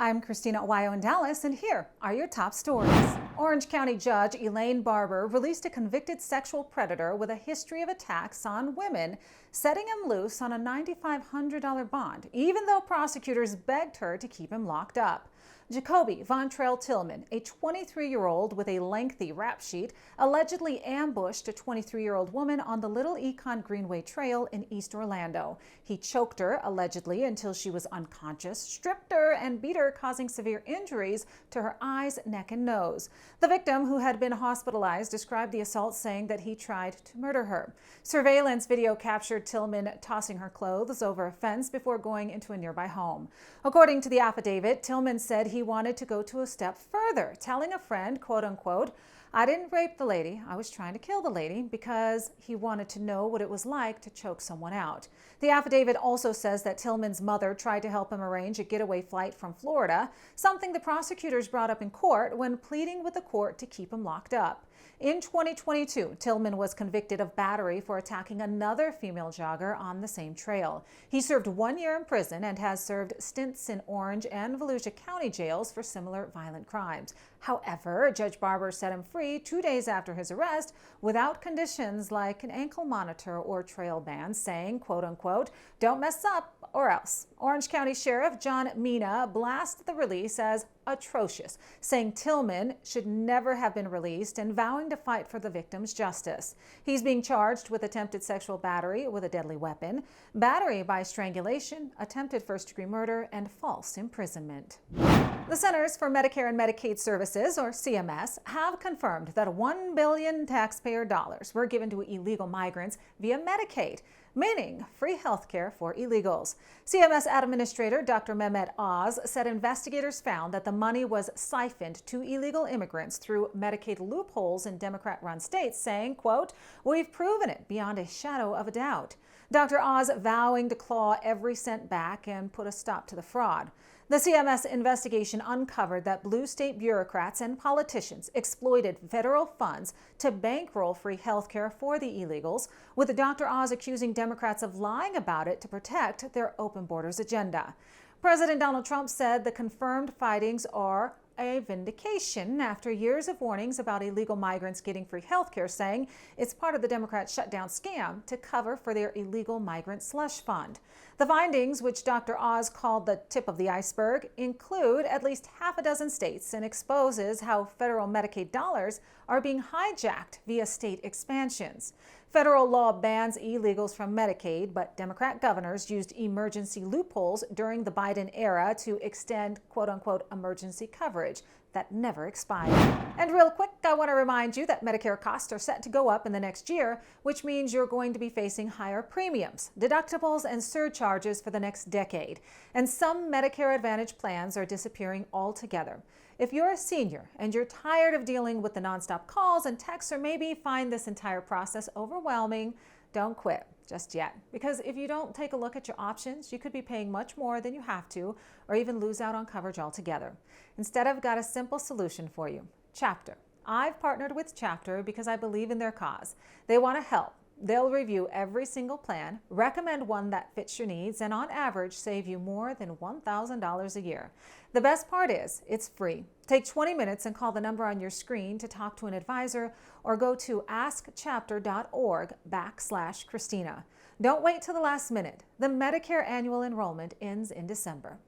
I'm Christina Aguayo in Dallas, and here are your top stories. Orange County Judge Elaine Barber released a convicted sexual predator with a history of attacks on women, setting him loose on a $9,500 bond, even though prosecutors begged her to keep him locked up. Jacoby Von Trail Tillman, a 23-year-old with a lengthy rap sheet, allegedly ambushed a 23-year-old woman on the Little Econ Greenway Trail in East Orlando. He choked her, allegedly, until she was unconscious, stripped her, and beat her, causing severe injuries to her eyes, neck, and nose. The victim, who had been hospitalized, described the assault, saying that he tried to murder her. Surveillance video captured Tillman tossing her clothes over a fence before going into a nearby home. According to the affidavit, Tillman said he wanted to go to a step further, telling a friend, quote unquote, "I didn't rape the lady, I was trying to kill the lady," because he wanted to know what it was like to choke someone out. The affidavit also says that Tillman's mother tried to help him arrange a getaway flight from Florida, something the prosecutors brought up in court when pleading with the court to keep him locked up. In 2022, Tillman was convicted of battery for attacking another female jogger on the same trail. He served 1 year in prison and has served stints in Orange and Volusia County jails for similar violent crimes. However, Judge Barber set him free 2 days after his arrest without conditions like an ankle monitor or trail ban, saying, quote unquote, "Don't mess up or else." Orange County Sheriff John Mina blasted the release as atrocious, saying Tillman should never have been released and vowing to fight for the victim's justice. He's being charged with attempted sexual battery with a deadly weapon, battery by strangulation, attempted first-degree murder, and false imprisonment. The Centers for Medicare and Medicaid Services, or CMS, have confirmed that $1 billion taxpayer dollars were given to illegal migrants via Medicaid, meaning free health care for illegals. CMS Administrator Dr. Mehmet Oz said investigators found that the money was siphoned to illegal immigrants through Medicaid loopholes in Democrat-run states, saying, quote, "We've proven it beyond a shadow of a doubt." Dr. Oz vowing to claw every cent back and put a stop to the fraud. The CMS investigation uncovered that blue state bureaucrats and politicians exploited federal funds to bankroll free health care for the illegals, with Dr. Oz accusing Democrats of lying about it to protect their open borders agenda. President Donald Trump said the confirmed findings are a vindication after years of warnings about illegal migrants getting free health care, saying it's part of the Democrat shutdown scam to cover for their illegal migrant slush fund. The findings, which Dr. Oz called the tip of the iceberg, include at least half a dozen states and exposes how federal Medicaid dollars are being hijacked via state expansions. Federal law bans illegals from Medicaid, but Democrat governors used emergency loopholes during the Biden era to extend quote-unquote emergency coverage that never expired. And real quick, I want to remind you that Medicare costs are set to go up in the next year, which means you're going to be facing higher premiums, deductibles, and surcharges for the next decade. And some Medicare Advantage plans are disappearing altogether. If you're a senior and you're tired of dealing with the nonstop calls and texts, or maybe find this entire process overwhelming, don't quit just yet. Because if you don't take a look at your options, you could be paying much more than you have to, or even lose out on coverage altogether. Instead, I've got a simple solution for you. Chapter. I've partnered with Chapter because I believe in their cause. They want to help. They'll review every single plan, recommend one that fits your needs, and on average save you more than $1,000 a year. The best part is, it's free. Take 20 minutes and call the number on your screen to talk to an advisor, or go to askchapter.org/Christina. Don't wait till the last minute. The Medicare annual enrollment ends in December.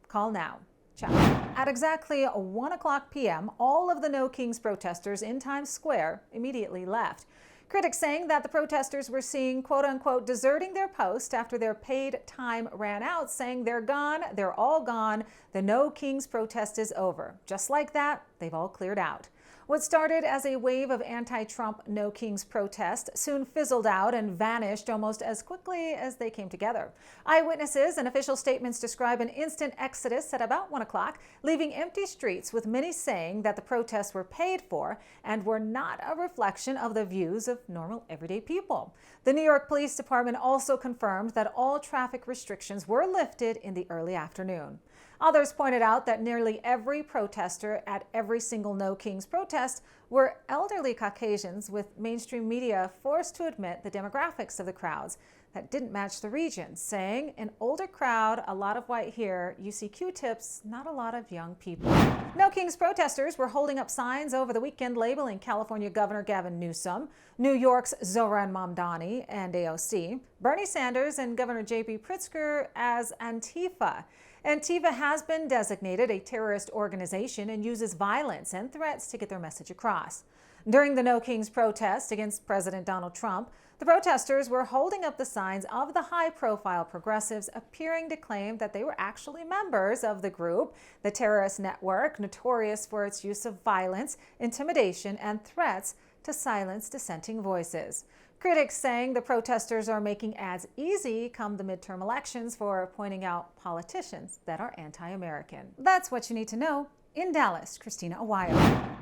Call now. Chapter. At exactly 1:00 p.m., all of the No Kings protesters in Times Square immediately left. Critics saying that the protesters were seen, quote-unquote, deserting their post after their paid time ran out, saying they're gone, they're all gone, the No Kings protest is over. Just like that, they've all cleared out. What started as a wave of anti-Trump No Kings protest soon fizzled out and vanished almost as quickly as they came together. Eyewitnesses and official statements describe an instant exodus at about 1:00, leaving empty streets, with many saying that the protests were paid for and were not a reflection of the views of normal everyday people. The New York Police Department also confirmed that all traffic restrictions were lifted in the early afternoon. Others pointed out that nearly every protester at every single No Kings protest were elderly Caucasians, with mainstream media forced to admit the demographics of the crowds. that didn't match the region, saying, "An older crowd, a lot of white here. You see Q-tips, not a lot of young people." No Kings protesters were holding up signs over the weekend labeling California Governor Gavin Newsom, New York's Zohran Mamdani and AOC, Bernie Sanders, and Governor J.B. Pritzker as Antifa. Antifa has been designated a terrorist organization and uses violence and threats to get their message across. During the No Kings protest against President Donald Trump, the protesters were holding up the signs of the high-profile progressives, appearing to claim that they were actually members of the group, the terrorist network notorious for its use of violence, intimidation, and threats to silence dissenting voices. Critics saying the protesters are making ads easy come the midterm elections for pointing out politicians that are anti-American. That's what you need to know. In Dallas, Christina Aguayo.